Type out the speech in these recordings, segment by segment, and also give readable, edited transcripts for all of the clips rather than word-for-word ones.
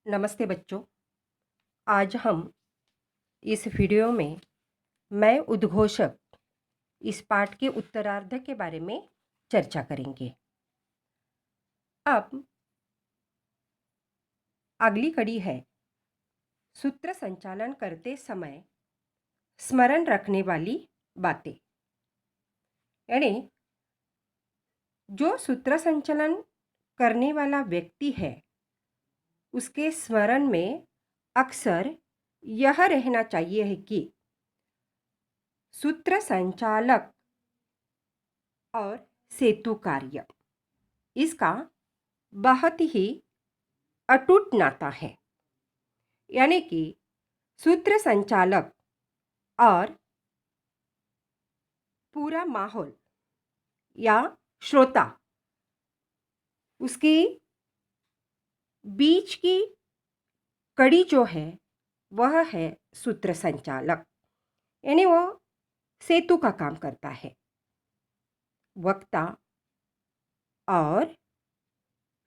नमस्ते बच्चों। आज हम इस वीडियो में मैं उद्घोषक इस पाठ के उत्तरार्ध के बारे में चर्चा करेंगे। अब अगली कड़ी है सूत्र संचालन करते समय स्मरण रखने वाली बातें। यानी जो सूत्र संचालन करने वाला व्यक्ति है उसके स्मरण में अक्सर यह रहना चाहिए है कि सूत्र संचालक और सेतु कार्य इसका बहुत ही अटूट नाता है। यानी कि सूत्र संचालक और पूरा माहौल या श्रोता उसके बीच की कड़ी जो है वह है सूत्र संचालक। यानी वो सेतु का काम करता है। वक्ता और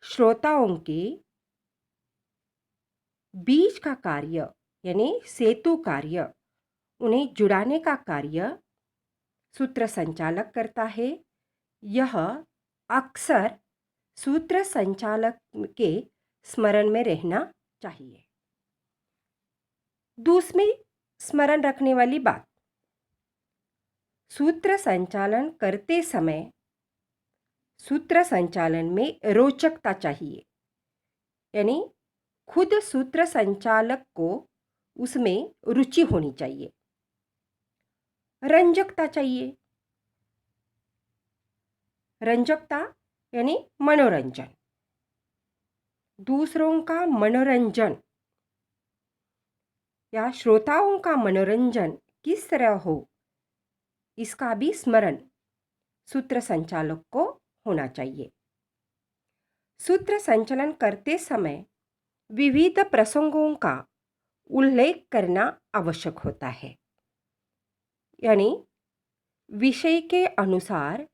श्रोताओं के बीच का कार्य यानी सेतु कार्य, उन्हें जुड़ाने का कार्य सूत्र संचालक करता है। यह अक्सर सूत्र संचालक के स्मरण में रहना चाहिए। दूसरी स्मरण रखने वाली बात, सूत्र संचालन करते समय सूत्र संचालन में रोचकता चाहिए। यानी खुद सूत्र संचालक को उसमें रुचि होनी चाहिए, रंजकता चाहिए। रंजकता यानी मनोरंजन, दूसरों का मनोरंजन या श्रोताओं का मनोरंजन किस तरह हो, इसका भी स्मरण सूत्र संचालक को होना चाहिए। सूत्र संचालन करते समय विविध प्रसंगों का उल्लेख करना आवश्यक होता है। यानी विषय के अनुसार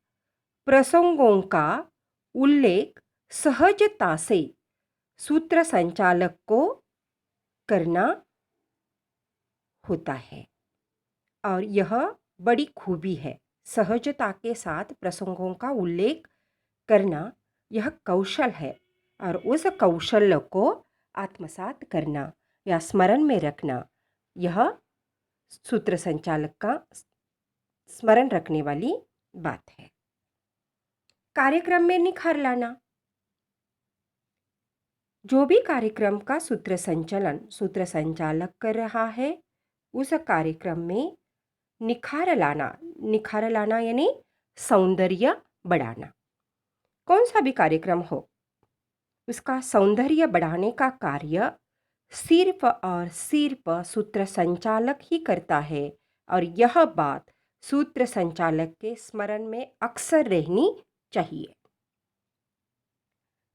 प्रसंगों का उल्लेख सहजता से सूत्र संचालक को करना होता है और यह बड़ी खूबी है। सहजता के साथ प्रसंगों का उल्लेख करना यह कौशल है और उस कौशल को आत्मसात करना या स्मरण में रखना यह सूत्र संचालक का स्मरण रखने वाली बात है। कार्यक्रम में निखार लाना, जो भी कार्यक्रम का सूत्र संचालक कर रहा है उस कार्यक्रम में निखार लाना यानी सौंदर्य बढ़ाना। कौन सा भी कार्यक्रम हो उसका सौंदर्य बढ़ाने का कार्य सिर्फ और सिर्फ सूत्र संचालक ही करता है और यह बात सूत्र संचालक के स्मरण में अक्सर रहनी चाहिए।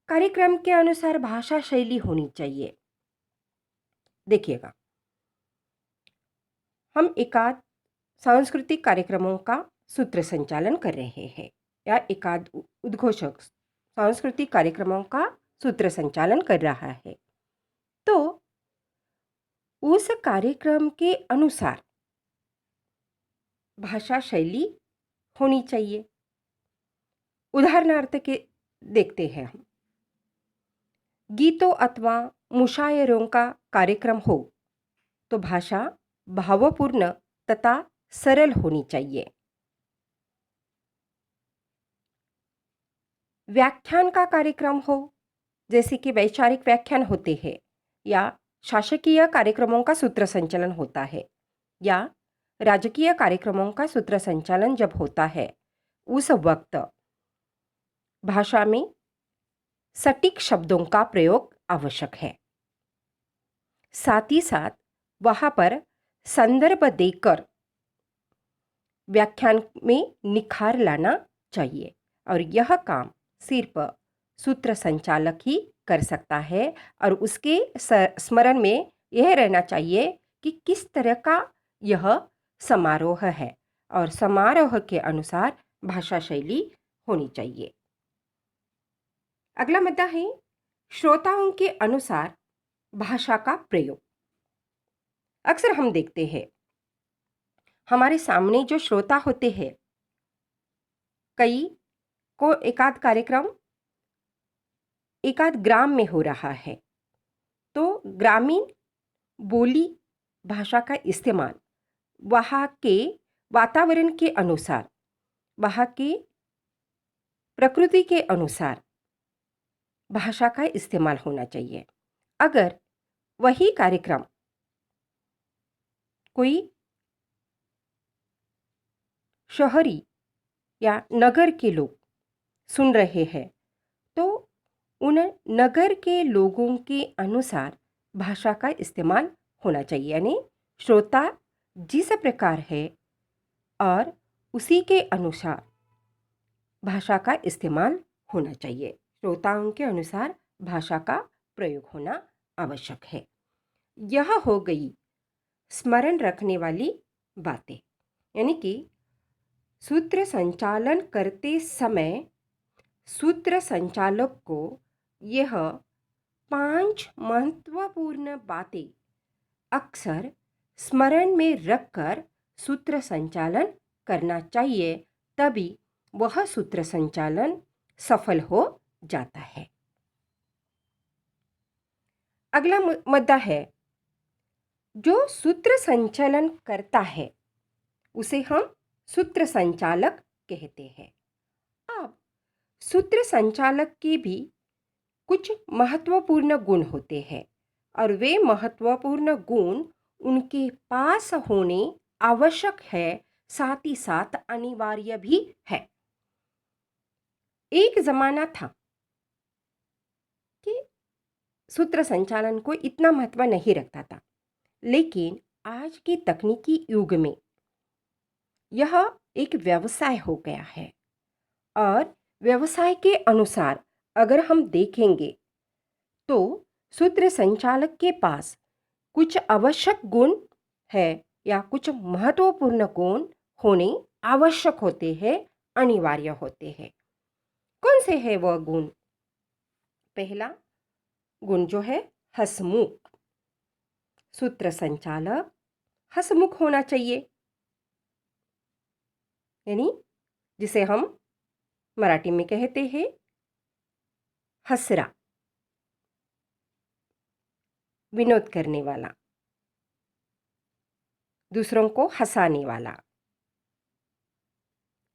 कार्यक्रम के अनुसार भाषा शैली होनी चाहिए। देखिएगा, हम एकाध सांस्कृतिक कार्यक्रमों का सूत्र संचालन कर रहे हैं या एकाध उद्घोषक सांस्कृतिक कार्यक्रमों का सूत्र संचालन कर रहा है, तो उस कार्यक्रम के अनुसार भाषा शैली होनी चाहिए। उदाहरणार्थ के देखते हैं हम, गीतों अथवा मुशायरों का कार्यक्रम हो तो भाषा भावपूर्ण तथा सरल होनी चाहिए। व्याख्यान का कार्यक्रम हो, जैसे कि वैचारिक व्याख्यान होते हैं या शासकीय कार्यक्रमों का सूत्र संचालन होता है या राजकीय कार्यक्रमों का सूत्र संचालन जब होता है उस वक्त भाषा में सटीक शब्दों का प्रयोग आवश्यक है। साथ ही साथ वहाँ पर संदर्भ देकर व्याख्यान में निखार लाना चाहिए और यह काम सिर्फ सूत्र संचालक ही कर सकता है और उसके स्मरण में यह रहना चाहिए कि किस तरह का यह समारोह है और समारोह के अनुसार भाषा शैली होनी चाहिए। अगला मुद्दा है श्रोताओं के अनुसार भाषा का प्रयोग। अक्सर हम देखते हैं हमारे सामने जो श्रोता होते हैं, कई को एकाध कार्यक्रम एकाध ग्राम में हो रहा है, तो ग्रामीण बोली भाषा का इस्तेमाल वहाँ के वातावरण के अनुसार, वहाँ के प्रकृति के अनुसार भाषा का इस्तेमाल होना चाहिए। अगर वही कार्यक्रम कोई शहरी या नगर के लोग सुन रहे हैं, तो उन नगर के लोगों के अनुसार भाषा का इस्तेमाल होना चाहिए। यानी श्रोता जिस प्रकार है और उसी के अनुसार भाषा का इस्तेमाल होना चाहिए। श्रोताओं के अनुसार भाषा का प्रयोग होना आवश्यक है। यह हो गई स्मरण रखने वाली बातें। यानी कि सूत्र संचालन करते समय सूत्र संचालक को यह 5 महत्वपूर्ण बातें अक्सर स्मरण में रखकर सूत्र संचालन करना चाहिए, तभी वह सूत्र संचालन सफल हो जाता है। अगला मुद्दा है, जो सूत्र संचालन करता है उसे हम सूत्र संचालक कहते हैं। अब सूत्र संचालक के भी कुछ महत्वपूर्ण गुण होते हैं और वे महत्वपूर्ण गुण उनके पास होने आवश्यक है, साथ ही साथ अनिवार्य भी है। एक जमाना था कि सूत्र संचालन को इतना महत्व नहीं रखता था, लेकिन आज के तकनीकी युग में यह एक व्यवसाय हो गया है और व्यवसाय के अनुसार अगर हम देखेंगे तो सूत्र संचालक के पास कुछ आवश्यक गुण है या कुछ महत्वपूर्ण गुण होने आवश्यक होते हैं, अनिवार्य होते हैं। कौन से है वह गुण? पहला गुण जो है हंसमुख। सूत्र संचालक हंसमुख होना चाहिए, यानी जिसे हम मराठी में कहते हैं हंसरा, विनोद करने वाला, दूसरों को हंसाने वाला।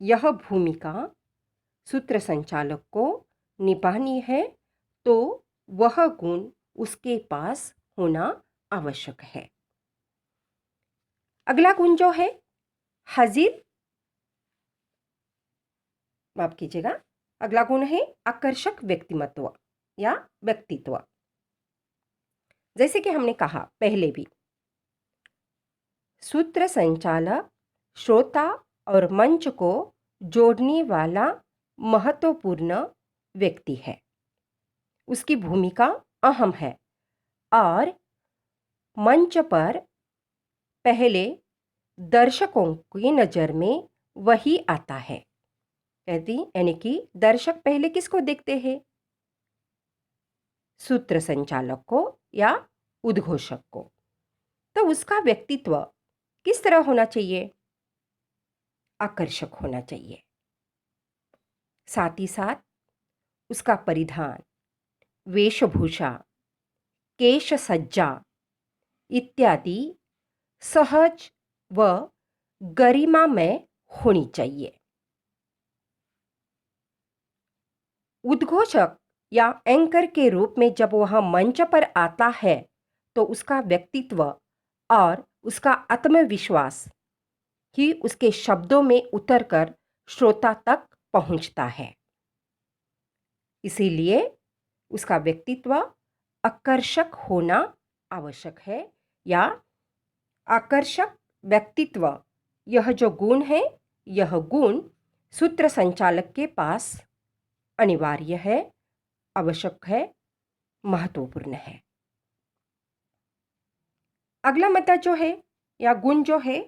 यह भूमिका सूत्र संचालक को निभानी है, तो वह गुण उसके पास होना आवश्यक है। अगला गुण जो है हाजिर, माफ कीजिएगा, अगला गुण है आकर्षक व्यक्तिमत्व या व्यक्तित्व। जैसे कि हमने कहा पहले भी, सूत्र संचालक श्रोता और मंच को जोड़ने वाला महत्वपूर्ण व्यक्ति है। उसकी भूमिका अहम है और मंच पर पहले दर्शकों की नज़र में वही आता है। यानी कि दर्शक पहले किसको देखते हैं? सूत्र संचालक को या उद्घोषक को। तो उसका व्यक्तित्व किस तरह होना चाहिए? आकर्षक होना चाहिए। साथ ही साथ उसका परिधान, वेशभूषा, केश सज्जा इत्यादि सहज व गरिमामय होनी चाहिए। उद्घोषक या एंकर के रूप में जब वह मंच पर आता है, तो उसका व्यक्तित्व और उसका आत्मविश्वास ही उसके शब्दों में उतरकर श्रोता तक पहुंचता है। इसीलिए उसका व्यक्तित्व आकर्षक होना आवश्यक है, या आकर्षक व्यक्तित्व, यह जो गुण है, यह गुण सूत्र संचालक के पास अनिवार्य है, आवश्यक है, महत्वपूर्ण है। अगला मुद्दा जो है या गुण जो है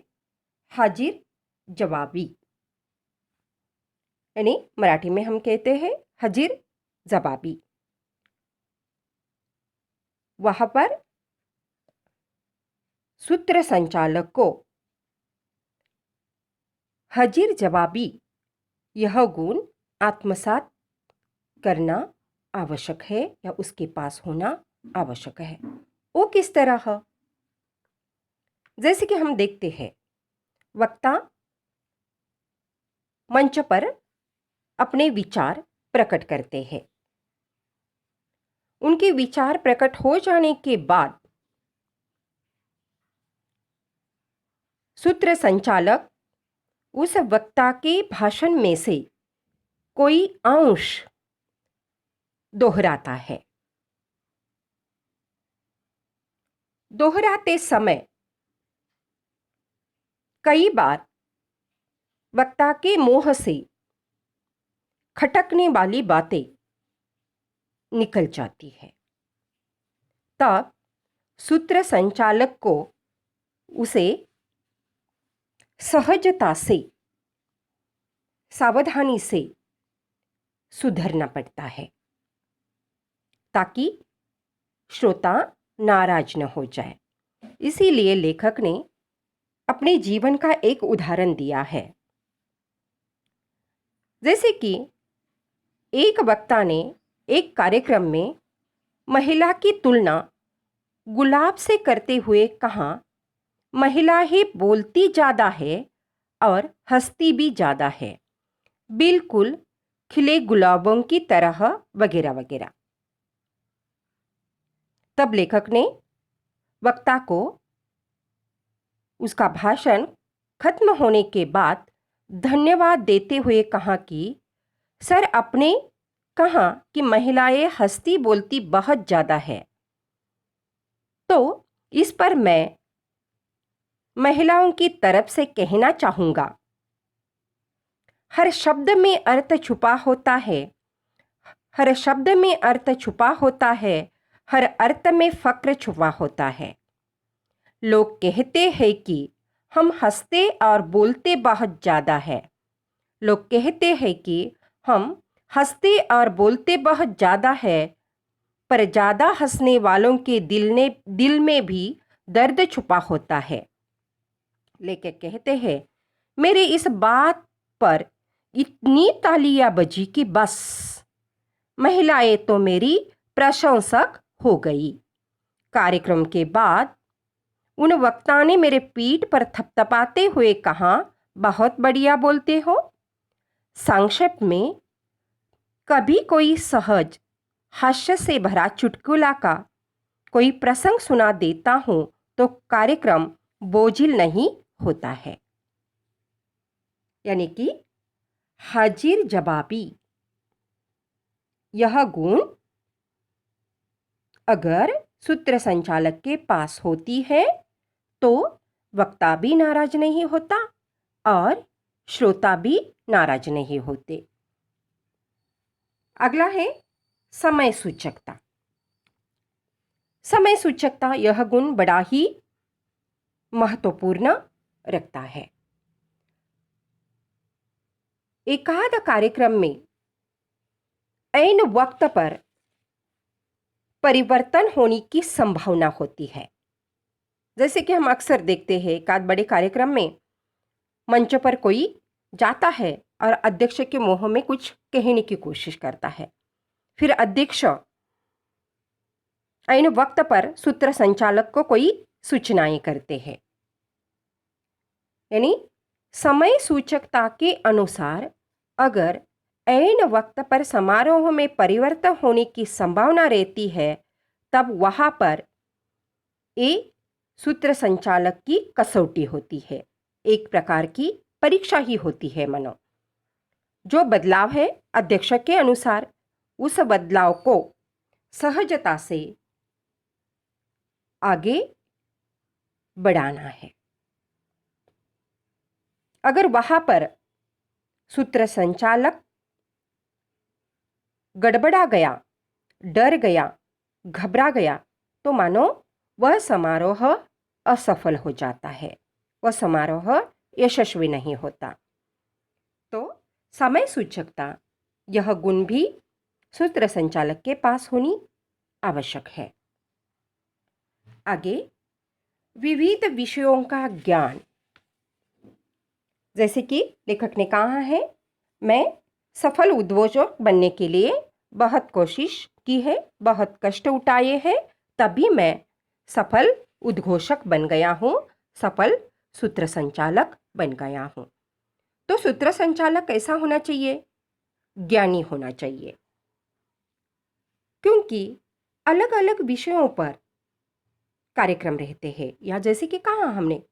हाजिर जवाबी, यानी मराठी में हम कहते हैं हाजिर जवाबी। वहाँ पर सूत्र संचालक को हाजिर जवाबी यह गुण आत्मसात करना आवश्यक है या उसके पास होना आवश्यक है। वो किस तरह? जैसे कि हम देखते हैं, वक्ता मंच पर अपने विचार प्रकट करते हैं। उनके विचार प्रकट हो जाने के बाद सूत्र संचालक उस वक्ता के भाषण में से कोई अंश दोहराता है। दोहराते समय कई बार वक्ता के मुंह से खटकने वाली बातें निकल जाती है। तब सूत्र संचालक को उसे सहजता से, सावधानी से सुधरना पड़ता है ताकि श्रोता नाराज न हो जाए। इसीलिए लेखक ने अपने जीवन का एक उदाहरण दिया है। जैसे कि एक वक्ता ने एक कार्यक्रम में महिला की तुलना गुलाब से करते हुए कहा, महिला ही बोलती ज़्यादा है और हंसती भी ज़्यादा है, बिल्कुल खिले गुलाबों की तरह, वगैरह वगैरह। तब लेखक ने वक्ता को उसका भाषण खत्म होने के बाद धन्यवाद देते हुए कहा कि सर, आपने कहा कि महिलाएं हंसती बोलती बहुत ज़्यादा है, तो इस पर मैं महिलाओं की तरफ से कहना चाहूँगा, हर शब्द में अर्थ छुपा होता है, हर शब्द में अर्थ छुपा होता है, हर अर्थ में फक्र छुपा होता है। लोग कहते हैं कि हम हंसते और बोलते बहुत ज़्यादा है। लोग कहते हैं कि हम हंसते और बोलते बहुत ज़्यादा है, पर ज़्यादा हंसने वालों के दिल में भी दर्द छुपा होता है। लेकिन कहते हैं, मेरे इस बात पर इतनी तालियां बजी कि बस महिलाएं तो मेरी प्रशंसक हो गई। कार्यक्रम के बाद उन वक्ता ने मेरे पीठ पर थपथपाते हुए कहा, बहुत बढ़िया बोलते हो। संक्षेप में, कभी कोई सहज हास्य से भरा चुटकुला का कोई प्रसंग सुना देता हूं तो कार्यक्रम बोझिल नहीं होता है। यानी कि हाजिर जवाबी यह गुण अगर सूत्र संचालक के पास होती है तो वक्ता भी नाराज नहीं होता और श्रोता भी नाराज नहीं होते। अगला है समय सूचकता। समय सूचकता यह गुण बड़ा ही महत्वपूर्ण रखता है। एकाध कार्यक्रम में ऐन वक्त पर परिवर्तन होने की संभावना होती है। जैसे कि हम अक्सर देखते हैं, एकाध बड़े कार्यक्रम में मंच पर कोई जाता है और अध्यक्ष के मुंह में कुछ कहने की कोशिश करता है, फिर अध्यक्ष ऐन वक्त पर सूत्र संचालक को कोई सूचनाएं करते हैं। यानी समय सूचकता के अनुसार अगर ऐन वक्त पर समारोह में परिवर्तन होने की संभावना रहती है, तब वहां पर सूत्र संचालक की कसौटी होती है, एक प्रकार की परीक्षा ही होती है मानो। जो बदलाव है अध्यक्ष के अनुसार, उस बदलाव को सहजता से आगे बढ़ाना है। अगर वहां पर सूत्र संचालक गड़बड़ा गया, डर गया, घबरा गया, तो मानो वह समारोह असफल हो जाता है, वह समारोह यशस्वी नहीं होता। तो समय सूचकता यह गुण भी सूत्र संचालक के पास होनी आवश्यक है। आगे विविध विषयों का ज्ञान, जैसे कि लेखक ने कहा है, मैं सफल उद्घोषक बनने के लिए बहुत कोशिश की है, बहुत कष्ट उठाए हैं, तभी मैं सफल उद्घोषक बन गया हूँ, सफल सूत्र संचालक बन गया हूँ। तो सूत्र संचालक कैसा होना चाहिए? ज्ञानी होना चाहिए, क्योंकि अलग अलग विषयों पर कार्यक्रम रहते हैं, या जैसे कि कहा हमने,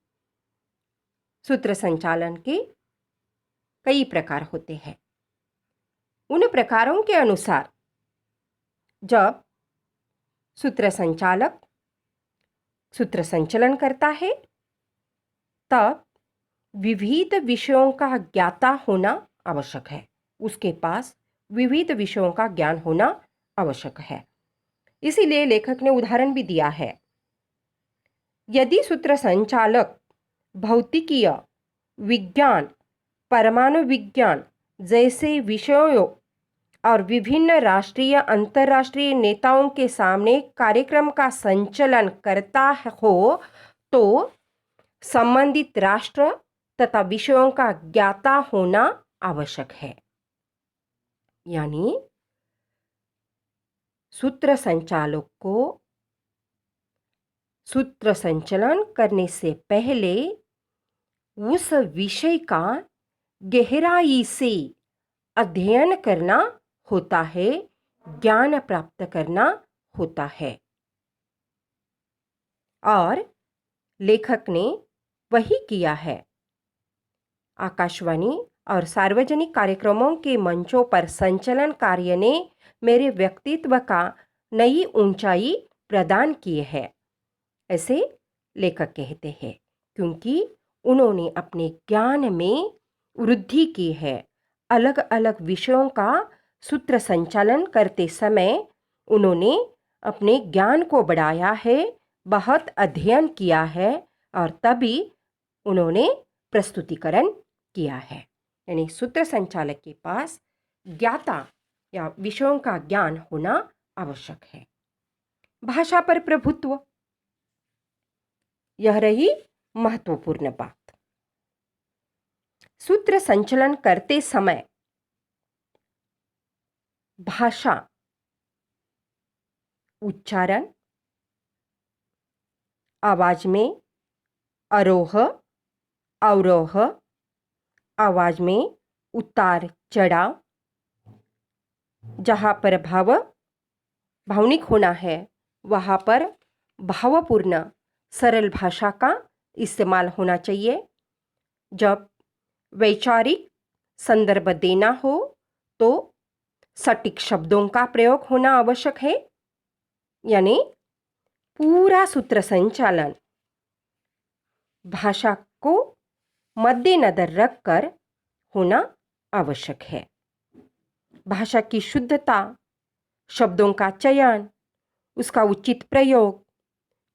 सूत्र संचालन के कई प्रकार होते हैं। उन प्रकारों के अनुसार जब सूत्र संचालक सूत्र संचालन करता है, तब विविध विषयों का ज्ञाता होना आवश्यक है। उसके पास विविध विषयों का ज्ञान होना आवश्यक है। इसीलिए लेखक ने उदाहरण भी दिया है। यदि सूत्र संचालक भौतिकीय विज्ञान, परमाणु विज्ञान जैसे विषयों और विभिन्न राष्ट्रीय अंतर्राष्ट्रीय नेताओं के सामने कार्यक्रम का संचालन करता हो, तो संबंधित राष्ट्र तथा विषयों का ज्ञाता होना आवश्यक है। यानी सूत्र संचालक को सूत्र संचालन करने से पहले उस विषय का गहराई से अध्ययन करना होता है, ज्ञान प्राप्त करना होता है। और लेखक ने वही किया है। आकाशवाणी और सार्वजनिक कार्यक्रमों के मंचों पर संचालन कार्य ने मेरे व्यक्तित्व का नई ऊंचाई प्रदान की है, ऐसे लेखक कहते हैं, क्योंकि उन्होंने अपने ज्ञान में वृद्धि की है। अलग अलग विषयों का सूत्र संचालन करते समय उन्होंने अपने ज्ञान को बढ़ाया है, बहुत अध्ययन किया है, और तभी उन्होंने प्रस्तुतिकरण किया है। यानी सूत्र संचालक के पास ज्ञाता या विषयों का ज्ञान होना आवश्यक है। भाषा पर प्रभुत्व, यह रही महत्वपूर्ण बात। सूत्र संचालन करते समय भाषा, उच्चारण, आवाज में आरोह अवरोह, आवाज में उतार चढ़ाव, जहाँ पर भावनिक होना है वहाँ पर भावपूर्ण सरल भाषा का इस्तेमाल होना चाहिए। जब वैचारिक संदर्भ देना हो तो सटीक शब्दों का प्रयोग होना आवश्यक है। यानी पूरा सूत्र संचालन भाषा को मद्देनजर रखकर होना आवश्यक है। भाषा की शुद्धता, शब्दों का चयन, उसका उचित प्रयोग,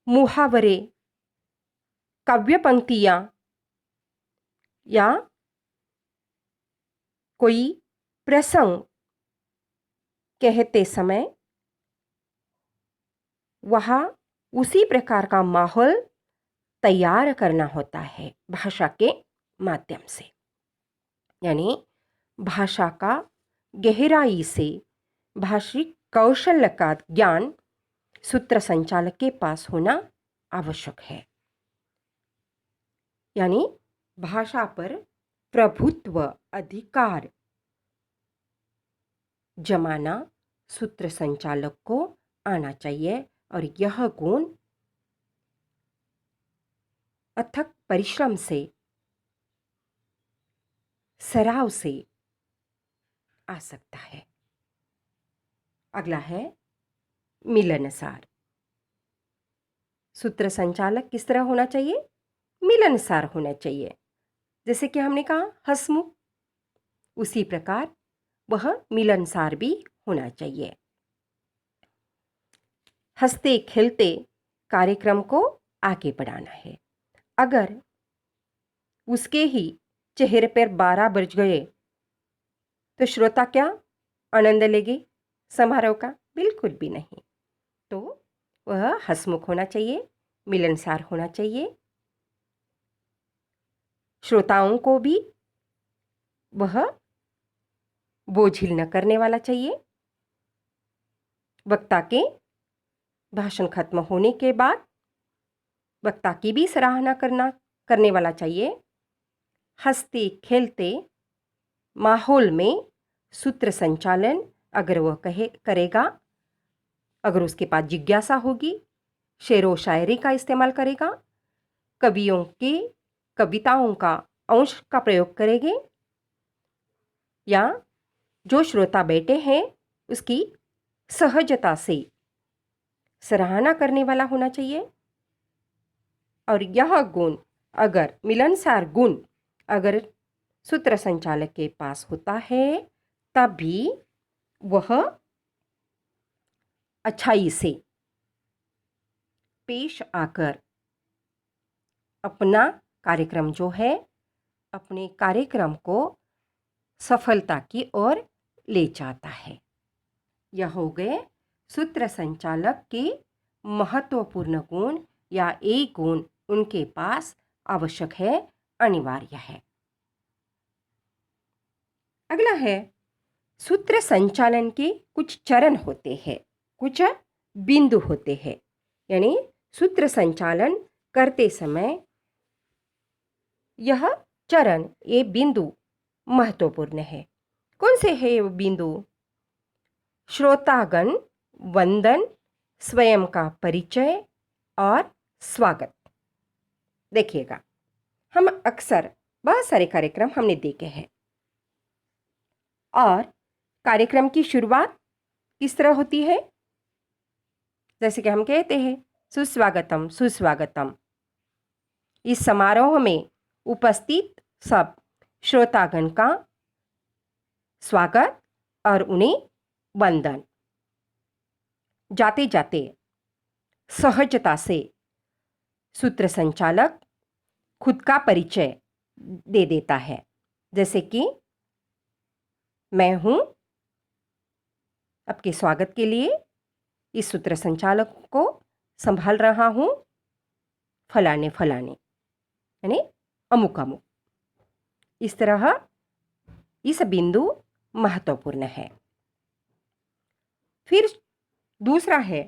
मुहावरे, काव्य पंक्तियाँ या कोई प्रसंग कहते समय वहाँ उसी प्रकार का माहौल तैयार करना होता है भाषा के माध्यम से। यानी भाषा का गहराई से भाषिक कौशल का ज्ञान सूत्र संचालक के पास होना आवश्यक है। यानी भाषा पर प्रभुत्व अधिकार जमाना सूत्र संचालक को आना चाहिए, और यह गुण अथक परिश्रम से, सराव से आ सकता है। अगला है मिलनसार। सूत्र संचालक किस तरह होना चाहिए? मिलनसार होना चाहिए। जैसे कि हमने कहा हंसमुख, उसी प्रकार वह मिलनसार भी होना चाहिए। हंसते खेलते कार्यक्रम को आगे बढ़ाना है। अगर उसके ही चेहरे पर 12 बज गए तो श्रोता क्या आनंद लेंगे समारोह का? बिल्कुल भी नहीं। तो वह हंसमुख होना चाहिए, मिलनसार होना चाहिए। श्रोताओं को भी वह बोझिल न करने वाला चाहिए। वक्ता के भाषण खत्म होने के बाद वक्ता की भी सराहना करने वाला चाहिए। हंसते खेलते माहौल में सूत्र संचालन अगर वह करेगा, अगर उसके पास जिज्ञासा होगी, शेर व शायरी का इस्तेमाल करेगा, कवियों की कविताओं का अंश का प्रयोग करेंगे, या जो श्रोता बैठे हैं उसकी सहजता से सराहना करने वाला होना चाहिए। और यह गुण अगर मिलनसार गुण अगर सूत्र संचालक के पास होता है तभी वह अच्छाई से पेश आकर अपना कार्यक्रम जो है, अपने कार्यक्रम को सफलता की ओर ले जाता है। यह हो गए सूत्र संचालक के महत्वपूर्ण गुण या एक गुण उनके पास आवश्यक है, अनिवार्य है। अगला है सूत्र संचालन के कुछ चरण होते हैं, कुछ बिंदु होते हैं। यानी सूत्र संचालन करते समय यह चरण, ये बिंदु महत्वपूर्ण है। कौन से है ये बिंदु? श्रोतागण वंदन, स्वयं का परिचय और स्वागत। देखिएगा, हम अक्सर बहुत सारे कार्यक्रम हमने देखे हैं और कार्यक्रम की शुरुआत किस तरह होती है? जैसे कि हम कहते हैं सुस्वागतम सुस्वागतम। इस समारोह में उपस्थित सब श्रोतागण का स्वागत और उन्हें वंदन। जाते जाते सहजता से सूत्र संचालक खुद का परिचय दे देता है, जैसे कि मैं हूँ, आपके स्वागत के लिए इस सूत्र संचालक को संभाल रहा हूँ, फलाने फलाने, यानी अमुक अमुक। इस तरह इस बिंदु महत्वपूर्ण है। फिर दूसरा है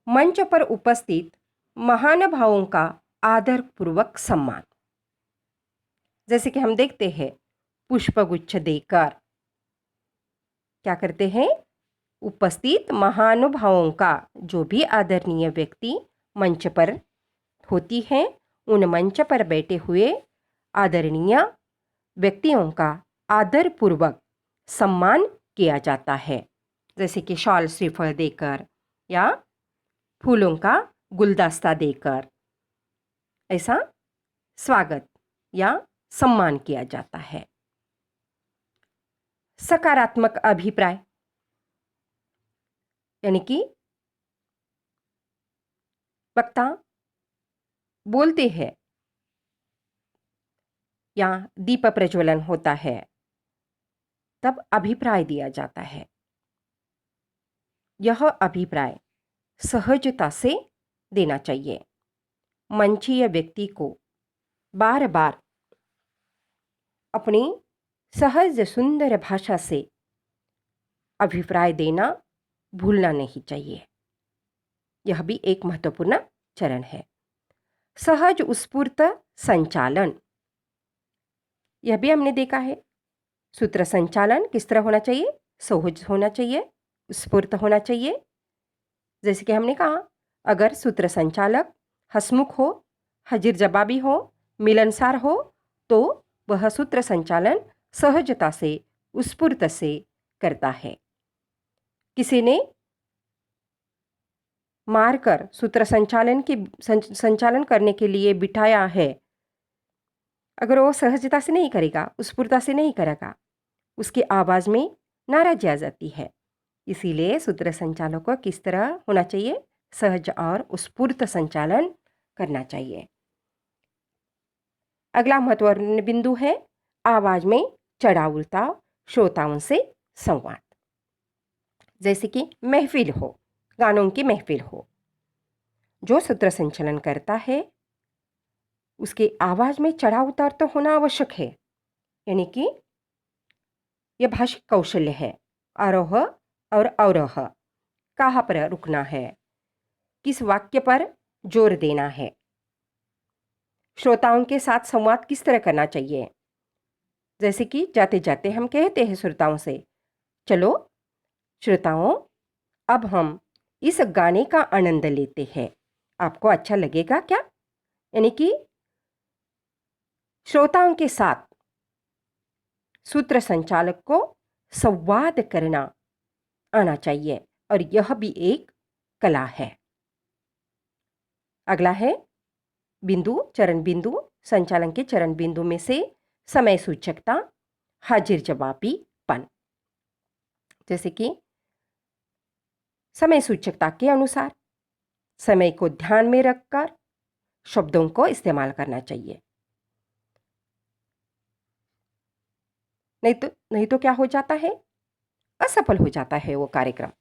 मंच पर उपस्थित महानुभावों का आदरपूर्वक सम्मान। जैसे कि हम देखते हैं पुष्पगुच्छ देकर क्या करते हैं, उपस्थित महानुभावों का, जो भी आदरणीय व्यक्ति मंच पर होती हैं, उन मंच पर बैठे हुए आदरणीय व्यक्तियों का आदरपूर्वक सम्मान किया जाता है। जैसे कि शॉल श्रीफल देकर या फूलों का गुलदस्ता देकर ऐसा स्वागत या सम्मान किया जाता है। सकारात्मक अभिप्राय, यानी कि वक्ता बोलते हैं या दीप प्रज्वलन होता है तब अभिप्राय दिया जाता है। यह अभिप्राय सहजता से देना चाहिए। मंचीय व्यक्ति को बार बार अपनी सहज सुंदर भाषा से अभिप्राय देना भूलना नहीं चाहिए। यह भी एक महत्वपूर्ण चरण है। सहज उत्स्फूर्त संचालन, यह भी हमने देखा है। सूत्र संचालन किस तरह होना चाहिए? सहज होना चाहिए, स्फूर्त होना चाहिए। जैसे कि हमने कहा, अगर सूत्र संचालक हंसमुख हो, हाजिर जवाबी हो, मिलनसार हो, तो वह सूत्र संचालन सहजता से, स्फूर्त से करता है। किसी ने मारकर सूत्र संचालन करने के लिए बिठाया है, अगर वो सहजता से नहीं करेगा, स्फूर्ता से नहीं करेगा, उसकी आवाज़ में नाराज़गी आ जाती है। इसीलिए सूत्र संचालक को किस तरह होना चाहिए? सहज और स्फूर्त संचालन करना चाहिए। अगला महत्वपूर्ण बिंदु है आवाज़ में चढ़ाव उतार, श्रोताओं से संवाद। जैसे कि महफिल हो, गानों की महफिल हो, जो सूत्र संचालन करता है उसके आवाज़ में चढ़ाव उतार तो होना आवश्यक है, यानी कि यह भाषिक कौशल्य है। आरोह और अवरोह, कहाँ पर रुकना है, किस वाक्य पर जोर देना है, श्रोताओं के साथ संवाद किस तरह करना चाहिए। जैसे कि जाते जाते हम कहते हैं श्रोताओं से, चलो श्रोताओं अब हम इस गाने का आनंद लेते हैं, आपको अच्छा लगेगा क्या। यानी कि श्रोताओं के साथ सूत्र संचालक को संवाद करना आना चाहिए और यह भी एक कला है। अगला है बिंदु, चरण बिंदु। संचालन के चरण बिंदु में से समय सूचकता, हाजिर जवाबीपन। जैसे कि समय सूचकता के अनुसार समय को ध्यान में रखकर शब्दों को इस्तेमाल करना चाहिए। नहीं तो क्या हो जाता है, असफल हो जाता है वो कार्यक्रम।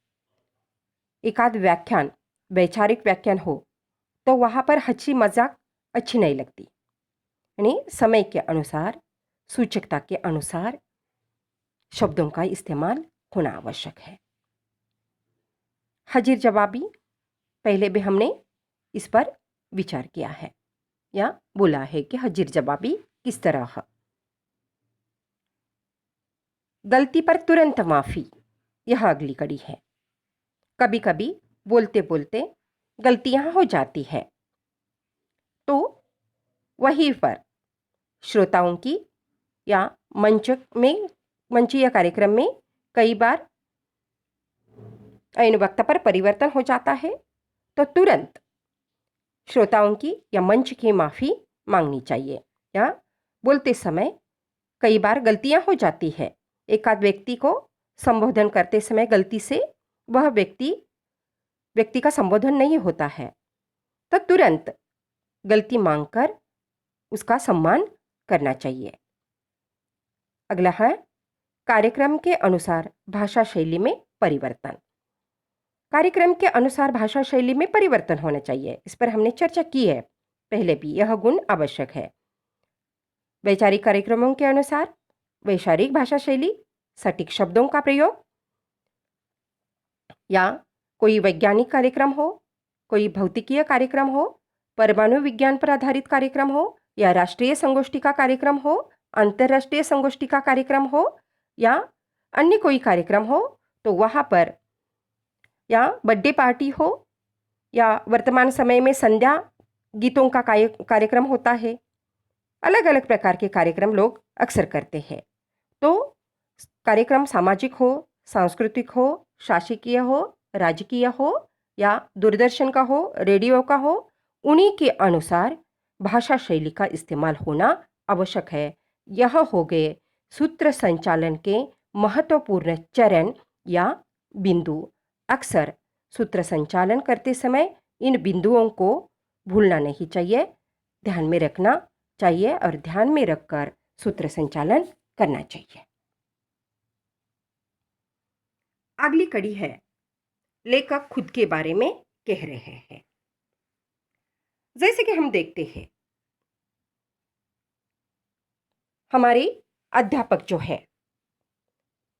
एकाध व्याख्यान, वैचारिक व्याख्यान हो तो वहाँ पर हंसी मजाक अच्छी नहीं लगती। यानी समय के अनुसार, सूचकता के अनुसार शब्दों का इस्तेमाल होना आवश्यक है। हाजिर जवाबी, पहले भी हमने इस पर विचार किया है या बोला है कि हाजिर जवाबी किस तरह है। गलती पर तुरंत माफ़ी, यह अगली कड़ी है। कभी कभी बोलते बोलते गलतियां हो जाती है तो वहीं पर श्रोताओं की या मंचीय कार्यक्रम में कई बार ऐन वक्त पर परिवर्तन हो जाता है तो तुरंत श्रोताओं की या मंच की माफ़ी मांगनी चाहिए। या बोलते समय कई बार गलतियां हो जाती है, एकाध व्यक्ति को संबोधन करते समय गलती से वह व्यक्ति का संबोधन नहीं होता है तो तुरंत गलती मांगकर उसका सम्मान करना चाहिए। अगला है कार्यक्रम के अनुसार भाषा शैली में परिवर्तन। कार्यक्रम के अनुसार भाषा शैली में परिवर्तन होना चाहिए, इस पर हमने चर्चा की है पहले भी। यह गुण आवश्यक है। वैचारिक कार्यक्रमों के अनुसार वैचारिक भाषा शैली, सटीक शब्दों का प्रयोग, या कोई वैज्ञानिक कार्यक्रम हो, कोई भौतिकीय कार्यक्रम हो, परमाणु विज्ञान पर आधारित कार्यक्रम हो, या राष्ट्रीय संगोष्ठी का कार्यक्रम हो, अंतर्राष्ट्रीय संगोष्ठी का कार्यक्रम हो, या अन्य कोई कार्यक्रम हो, तो वहाँ पर या बर्थडे पार्टी हो या वर्तमान समय में संध्या गीतों का कार्यक्रम होता है। अलग अलग प्रकार के कार्यक्रम लोग अक्सर करते हैं। तो कार्यक्रम सामाजिक हो, सांस्कृतिक हो, शासकीय हो, राजकीय हो या दूरदर्शन का हो, रेडियो का हो, उन्हीं के अनुसार भाषा शैली का इस्तेमाल होना आवश्यक है। यह हो गए सूत्र संचालन के महत्वपूर्ण चरण या बिंदु। अक्सर सूत्र संचालन करते समय इन बिंदुओं को भूलना नहीं चाहिए, ध्यान में रखना चाहिए और ध्यान में रखकर सूत्र संचालन करना चाहिए। अगली कड़ी है लेखक खुद के बारे में कह रहे हैं। जैसे कि हम देखते हैं हमारे अध्यापक जो है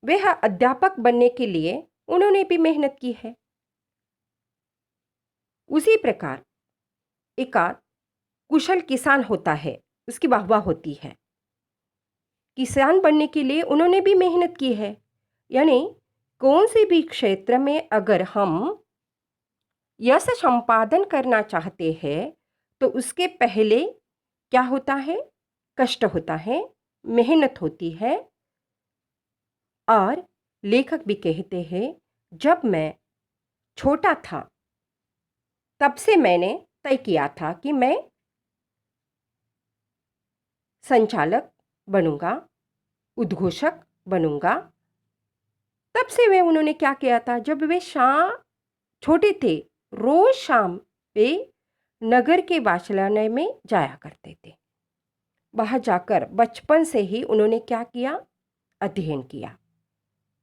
वह अध्यापक बनने के लिए उन्होंने भी मेहनत की है। उसी प्रकार एक कुशल किसान होता है, उसकी वाहवाह होती है। किसान बनने के लिए उन्होंने भी मेहनत की है। यानी कौन से भी क्षेत्र में अगर हम यश संपादन करना चाहते हैं तो उसके पहले क्या होता है, कष्ट होता है, मेहनत होती है। और लेखक भी कहते हैं जब मैं छोटा था तब से मैंने तय किया था कि मैं संचालक बनूंगा, उद्घोषक बनूंगा। तब से वे उन्होंने क्या किया था, जब वे छोटे थे रोज शाम वे नगर के वाचनालय में जाया करते थे। वहाँ जाकर बचपन से ही उन्होंने क्या किया, अध्ययन किया,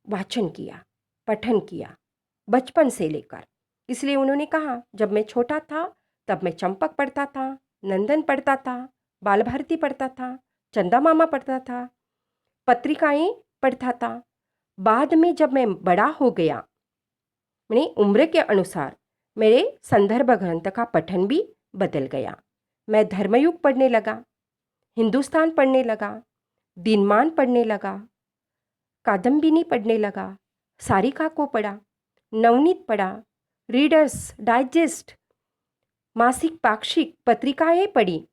वाचन किया, पठन किया बचपन से लेकर। इसलिए उन्होंने कहा जब मैं छोटा था तब मैं चंपक पढ़ता था, नंदन पढ़ता था, बाल भारती पढ़ता था, चंदा मामा पढ़ता था, पत्रिकाएं पढ़ता था। बाद में जब मैं बड़ा हो गया, मेरी उम्र के अनुसार मेरे संदर्भ ग्रंथ का पठन भी बदल गया। मैं धर्मयुग पढ़ने लगा, हिंदुस्तान पढ़ने लगा, दिनमान पढ़ने लगा, कादम्बिनी पढ़ने लगा, सारिका को पढ़ा, नवनीत पढ़ा, रीडर्स डाइजेस्ट, मासिक पाक्षिक पत्रिकाएं पढ़ी।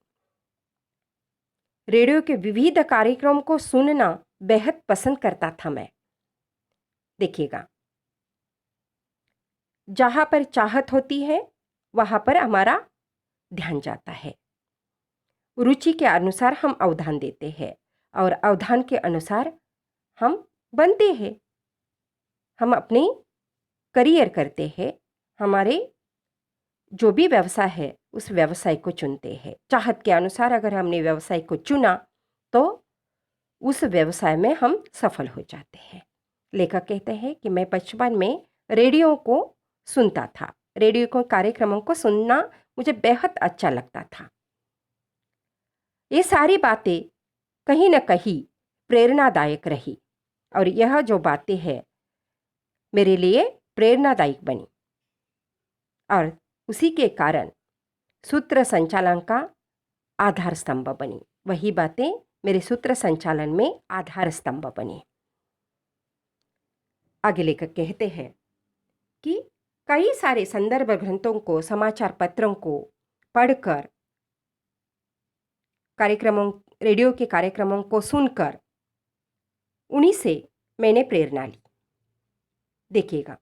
रेडियो के विविध कार्यक्रम को सुनना बेहद पसंद करता था मैं। देखिएगा, जहाँ पर चाहत होती है वहाँ पर हमारा ध्यान जाता है। रुचि के अनुसार हम अवधान देते हैं और अवधान के अनुसार हम बनते हैं, हम अपनी करियर करते हैं, हमारे जो भी व्यवसाय है उस व्यवसाय को चुनते हैं। चाहत के अनुसार अगर हमने व्यवसाय को चुना तो उस व्यवसाय में हम सफल हो जाते हैं। लेखक कहते हैं कि मैं बचपन में रेडियो को सुनता था, रेडियो को कार्यक्रमों को सुनना मुझे बेहद अच्छा लगता था। ये सारी बातें कहीं न कहीं प्रेरणादायक रही और यह जो बातें हैं मेरे लिए प्रेरणादायक बनी और उसी के कारण सूत्र संचालन का आधार स्तंभ बनी। वही बातें मेरे सूत्र संचालन में आधार स्तंभ बनी। आगे लेखक कहते हैं कि कई सारे संदर्भ ग्रंथों को, समाचार पत्रों को पढ़कर, कार्यक्रमों, रेडियो के कार्यक्रमों को सुनकर उन्हीं से मैंने प्रेरणा ली। देखिएगा,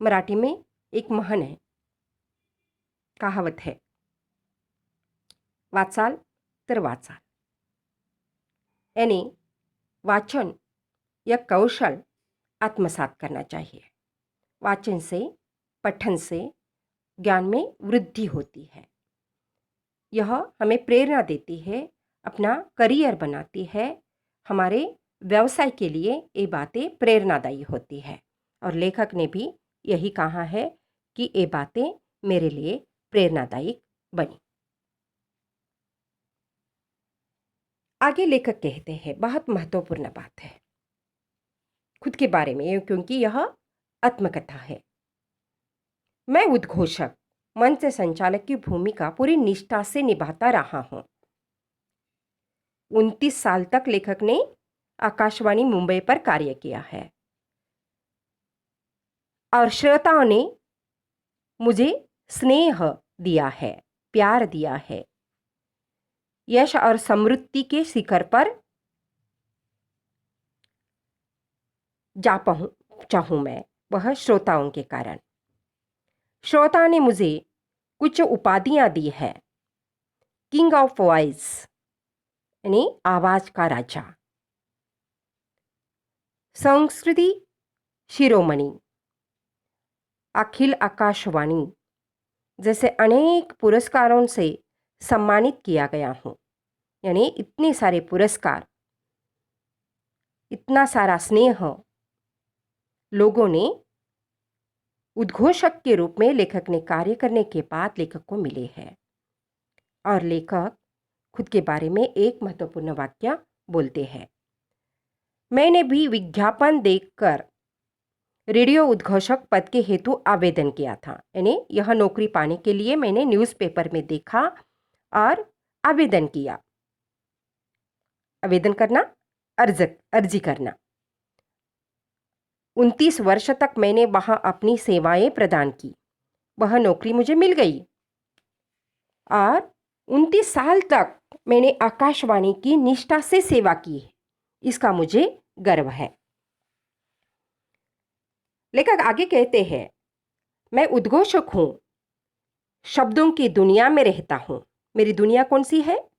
मराठी में एक म्हण है, कहावत है, वाचाल तर वाचाल। यानी वाचन या कौशल आत्मसात करना चाहिए। वाचन से, पठन से ज्ञान में वृद्धि होती है। यह हमें प्रेरणा देती है, अपना करियर बनाती है। हमारे व्यवसाय के लिए ये बातें प्रेरणादायी होती है और लेखक ने भी यही कहा है कि ये बातें मेरे लिए प्रेरणादायक बनी। आगे लेखक कहते हैं, बहुत महत्वपूर्ण बात है खुद के बारे में, क्योंकि यह आत्मकथा है। मैं उद्घोषक, मंच संचालक की भूमिका पूरी निष्ठा से निभाता रहा हूं। 29 साल तक लेखक ने आकाशवाणी मुंबई पर कार्य किया है और श्रोताओं ने मुझे स्नेह दिया है, प्यार दिया है। यश और समृद्धि के शिखर पर जा चाहूं मैं, वह श्रोताओं के कारण। श्रोता ने मुझे कुछ उपाधियां दी है। किंग ऑफ वॉइस यानी आवाज का राजा, संस्कृति शिरोमणि, अखिल आकाशवाणी जैसे अनेक पुरस्कारों से सम्मानित किया गया हूं। यानी इतने सारे पुरस्कार, इतना सारा स्नेह लोगों ने उद्घोषक के रूप में लेखक ने कार्य करने के बाद लेखक को मिले हैं। और लेखक खुद के बारे में एक महत्वपूर्ण वाक्य बोलते हैं, मैंने भी विज्ञापन देखकर रेडियो उद्घोषक पद के हेतु आवेदन किया था। यानी यह नौकरी पाने के लिए मैंने न्यूज़पेपर में देखा और आवेदन किया। आवेदन करना, अर्जी करना। 29 वर्ष तक मैंने वहां अपनी सेवाएं प्रदान की। वह नौकरी मुझे मिल गई और 29 साल तक मैंने आकाशवाणी की निष्ठा से सेवा की। इसका मुझे गर्व है। लेखक आगे कहते हैं, मैं उद्घोषक हूं, शब्दों की दुनिया में रहता हूं। मेरी दुनिया कौन सी है?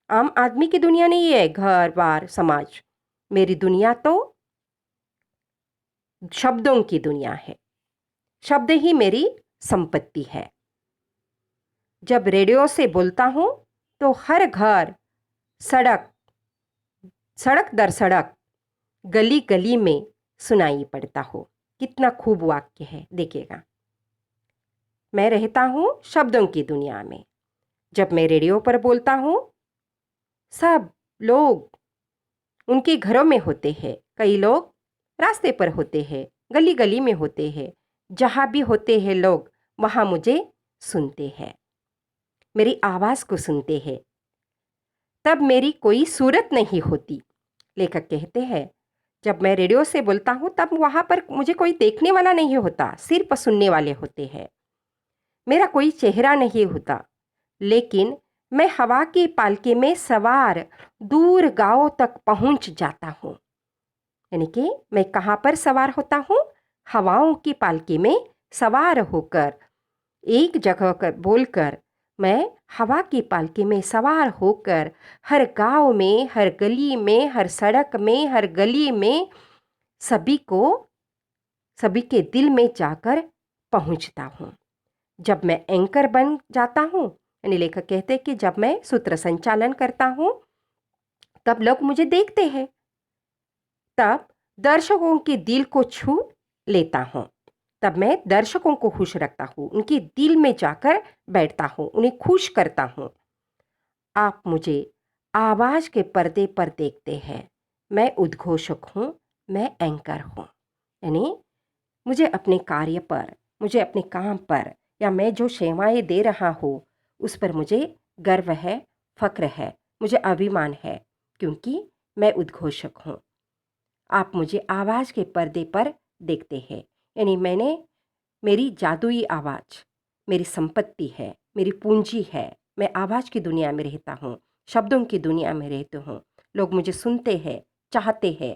आम आदमी की दुनिया नहीं है, घर बार समाज। मेरी दुनिया तो शब्दों की दुनिया है। शब्द ही मेरी संपत्ति है। जब रेडियो से बोलता हूं तो हर घर, सड़क दर सड़क, गली गली में सुनाई पड़ता हो। कितना खूब वाक्य है, देखिएगा। मैं रहता हूँ शब्दों की दुनिया में। जब मैं रेडियो पर बोलता हूँ, सब लोग उनके घरों में होते हैं, कई लोग रास्ते पर होते हैं, गली-गली में होते हैं, जहाँ भी होते हैं लोग, वहाँ मुझे सुनते हैं, मेरी आवाज़ को सुनते हैं। तब मेरी कोई सूरत नहीं होती। लेखक कहते हैं, जब मैं रेडियो से बोलता हूँ तब वहाँ पर मुझे कोई देखने वाला नहीं होता, सिर्फ सुनने वाले होते हैं। मेरा कोई चेहरा नहीं होता, लेकिन मैं हवा की पालकी में सवार दूर गाँव तक पहुँच जाता हूँ। यानी कि मैं कहाँ पर सवार होता हूँ? हवाओं की पालकी में सवार होकर, एक जगह कर बोलकर मैं हवा की पालकी में सवार होकर हर गांव में, हर गली में, हर सड़क में, हर गली में सभी को, सभी के दिल में जाकर पहुंचता हूँ। जब मैं एंकर बन जाता हूँ, यानी लेखक कहते हैं कि जब मैं सूत्र संचालन करता हूँ, तब लोग मुझे देखते हैं, तब दर्शकों के दिल को छू लेता हूँ। तब मैं दर्शकों को खुश रखता हूँ, उनके दिल में जाकर बैठता हूँ, उन्हें खुश करता हूँ। आप मुझे आवाज़ के पर्दे पर देखते हैं, मैं उद्घोषक हूँ, मैं एंकर हूँ। यानी मुझे अपने कार्य पर, मुझे अपने काम पर, या मैं जो सेवाएं दे रहा हूँ उस पर मुझे गर्व है, फ़क्र है, मुझे अभिमान है, क्योंकि मैं उद्घोषक हूँ। आप मुझे आवाज़ के पर्दे पर देखते हैं, यानी मेरी जादुई आवाज़ मेरी संपत्ति है, मेरी पूंजी है। मैं आवाज़ की दुनिया में रहता हूँ, शब्दों की दुनिया में रहती हूँ। लोग मुझे सुनते हैं, चाहते हैं।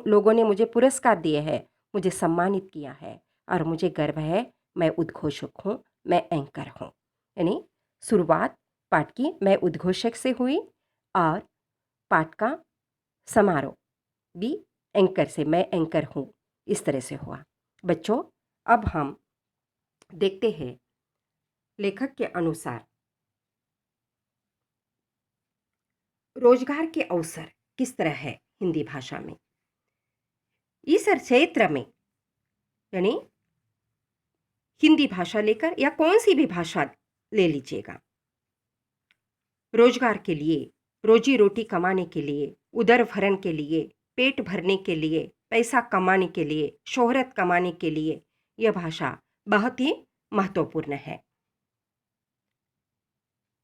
लोगों ने मुझे पुरस्कार दिए हैं, मुझे सम्मानित किया है, और मुझे गर्व है, मैं उद्घोषक हूँ, मैं एंकर हूँ। यानी शुरुआत पाठ की मैं उद्घोषक से हुई, और पाठ का समारोह भी एंकर से, मैं एंकर हूँ, इस तरह से हुआ। बच्चों, अब हम देखते हैं लेखक के अनुसार रोजगार के अवसर किस तरह है हिंदी भाषा में। इस क्षेत्र में, यानी हिंदी भाषा लेकर या कौन सी भी भाषा ले लीजिएगा, रोजगार के लिए, रोजी रोटी कमाने के लिए, उदर भरण के लिए, पेट भरने के लिए, पैसा कमाने के लिए, शोहरत कमाने के लिए यह भाषा बहुत ही महत्वपूर्ण है।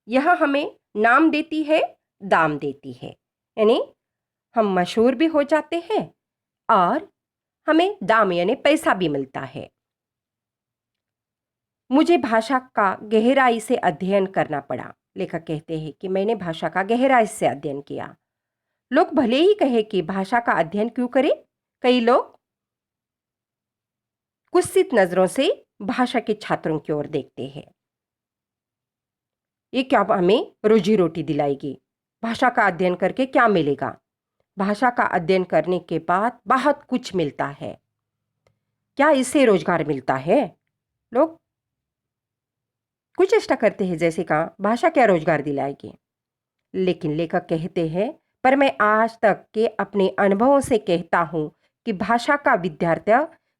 यह हमें नाम देती है, दाम देती है, यानी हम मशहूर भी हो जाते हैं और हमें दाम यानी पैसा भी मिलता है। मुझे भाषा का गहराई से अध्ययन करना पड़ा। लेखक कहते हैं कि मैंने भाषा का गहराई से अध्ययन किया। लोग भले ही कहे कि भाषा का अध्ययन क्यों करें, कई लोग कुत्सित नजरों से भाषा के छात्रों की ओर देखते हैं। ये क्या हमें रोजी रोटी दिलाएगी? भाषा का अध्ययन करके क्या मिलेगा? भाषा का अध्ययन करने के बाद बहुत कुछ मिलता है। क्या इससे रोजगार मिलता है? लोग कुछ चेष्टा करते हैं, जैसे कहा भाषा क्या रोजगार दिलाएगी, लेकिन लेखक कहते हैं, पर मैं आज तक के अपने अनुभवों से कहता हूँ कि भाषा का विद्यार्थी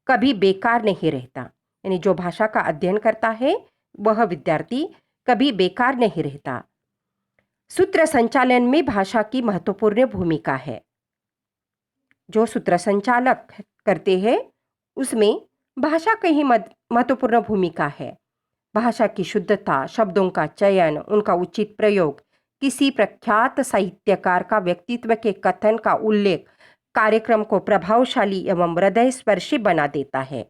कभी बेकार नहीं रहता। यानी जो भाषा का अध्ययन करता है वह विद्यार्थी कभी बेकार नहीं रहता। सूत्र संचालन में भाषा की महत्वपूर्ण भूमिका है। जो सूत्र संचालक करते हैं उसमें भाषा की ही महत्वपूर्ण भूमिका है। भाषा की शुद्धता, शब्दों का चयन, उनका उचित प्रयोग, किसी प्रख्यात साहित्यकार का व्यक्तित्व के कथन का उल्लेख कार्यक्रम को प्रभावशाली एवं हृदय स्पर्शी बना देता है।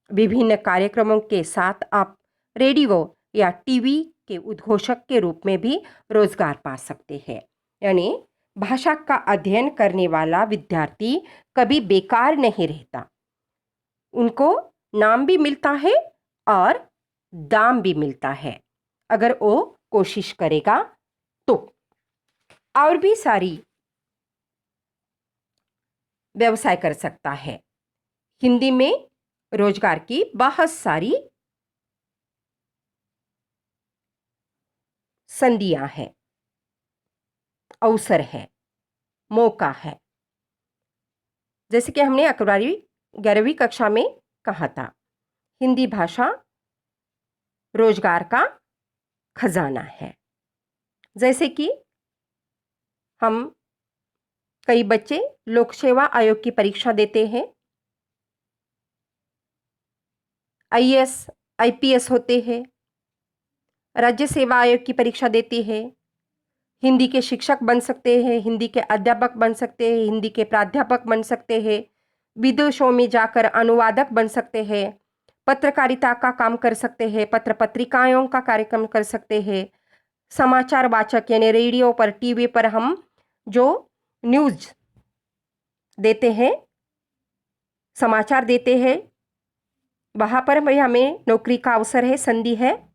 विभिन्न कार्यक्रमों के साथ आप रेडियो या टीवी के उद्घोषक के रूप में भी रोजगार पा सकते हैं। यानी भाषा का अध्ययन करने वाला विद्यार्थी कभी बेकार नहीं रहता, उनको नाम भी मिलता है और दाम भी मिलता है, अगर वो कोशिश करेगा तो। और भी सारी व्यवसाय कर सकता है। हिंदी में रोजगार की बहुत सारी संधियां हैं, अवसर है, मौका है। जैसे कि हमने 11वीं कक्षा में कहा था, हिंदी भाषा रोजगार का खजाना है। जैसे कि हम कई बच्चे लोक सेवा आयोग की परीक्षा देते हैं, आईएएस, आईपीएस होते हैं, राज्य सेवा आयोग की परीक्षा देते हैं, हिंदी के शिक्षक बन सकते हैं, हिंदी के अध्यापक बन सकते हैं, हिंदी के प्राध्यापक बन सकते हैं, विदेशों में जाकर अनुवादक बन सकते हैं, पत्रकारिता का काम कर सकते हैं, पत्र पत्रिकाओं का कार्यक्रम कर सकते हैं, समाचार वाचक यानी रेडियो पर, टीवी पर हम जो न्यूज़ देते हैं, समाचार देते हैं, वहाँ पर भी हमें नौकरी का अवसर है, संधि है।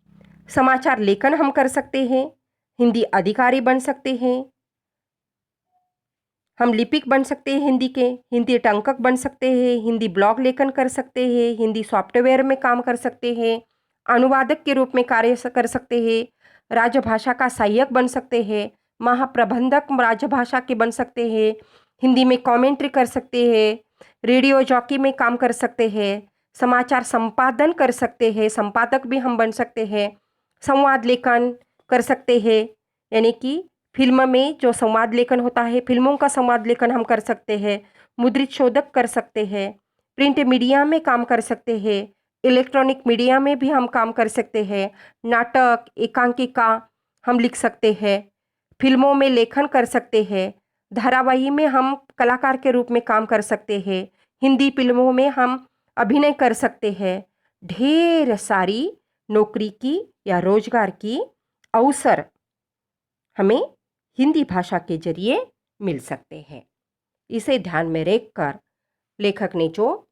समाचार लेखन हम कर सकते हैं, हिंदी अधिकारी बन सकते हैं, हम लिपिक बन सकते हैं हिंदी के, हिंदी टंकक बन सकते हैं, हिंदी ब्लॉग लेखन कर सकते हैं, हिंदी सॉफ्टवेयर में काम कर सकते हैं, अनुवादक के रूप में कार्य कर सकते हैं, राजभाषा का सहायक बन सकते हैं, महाप्रबंधक राजभाषा के बन सकते हैं, हिंदी में कमेंट्री कर सकते हैं, रेडियो जॉकी में काम कर सकते हैं, समाचार संपादन कर सकते हैं, संपादक भी हम बन सकते हैं, संवाद लेखन कर सकते हैं, यानी कि फिल्म में जो संवाद लेखन होता है, फिल्मों का संवाद लेखन हम कर सकते हैं, मुद्रित शोधक कर सकते हैं, प्रिंट मीडिया में काम कर सकते हैं, इलेक्ट्रॉनिक मीडिया में भी हम काम कर सकते हैं, नाटक, एकांकिका हम लिख सकते हैं, फिल्मों में लेखन कर सकते हैं, धारावाही में हम कलाकार के रूप में काम कर सकते हैं, हिंदी फिल्मों में हम अभिनय कर सकते हैं। ढेर सारी नौकरी की या रोजगार की अवसर हमें हिंदी भाषा के जरिए मिल सकते हैं। इसे ध्यान में रखकर लेखक ने जो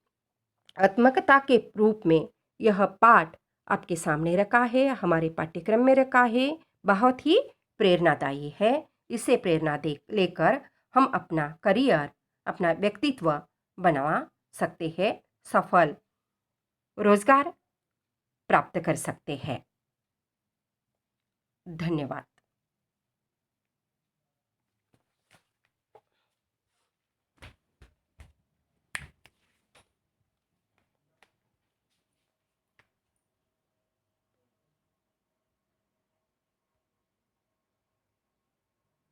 आत्मकथा के रूप में यह पाठ आपके सामने रखा है, हमारे पाठ्यक्रम में रखा है, बहुत ही प्रेरणादायी है। इसे प्रेरणा दे लेकर हम अपना करियर, अपना व्यक्तित्व बना सकते हैं, सफल रोजगार प्राप्त कर सकते हैं। धन्यवाद।